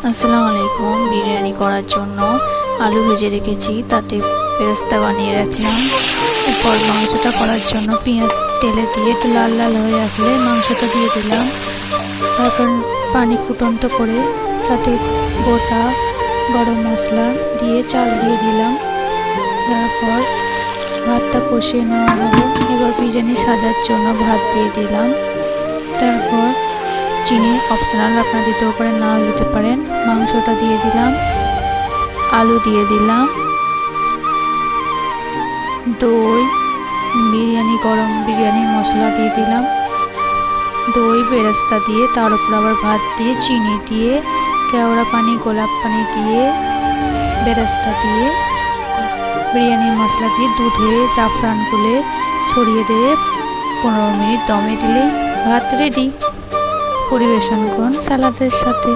আসসালামু আলাইকুম। বিরিয়ানি করার জন্য আলু ভেজে রেখেছি, তাতে বেরেস্তা বানিয়ে রাখলাম। এরপর মাংসটা করার জন্য পেঁয়াজ তেলে দিয়ে একটু লাল লাল হয়ে আসলে মাংসটা দিয়ে দিলাম। তারপর পানি ফুটন্ত করে তাতে গোটা গরম মশলা দিয়ে চাল দিয়ে দিলাম। তারপর ভাতটা কষিয়ে নেওয়া হলো। এবার বিরিয়ানি সাজার জন্য ভাত দিয়ে দিলাম। তারপর চিনি অপশনাল, আপনারা দিতেও পারেন, নাও দিতে পারেন। মাংসটা দিয়ে দিলাম, আলু দিয়ে দিলাম, দই, গরম বিরিয়ানির মশলা দিয়ে দিলাম, দই বেরেস্তা দিয়ে, তার উপর আবার ভাত দিয়ে, চিনি দিয়ে, কেওড়া পানি, গোলাপ পানি দিয়ে, বেরেস্তা দিয়ে, বিরিয়ানির মশলা দিয়ে, দুধে জাফরান গুলে ছড়িয়ে দিয়ে 15 মিনিট দমে দিলেই ভাত রেডি। পরিবেশন করুন সালাদের সাথে।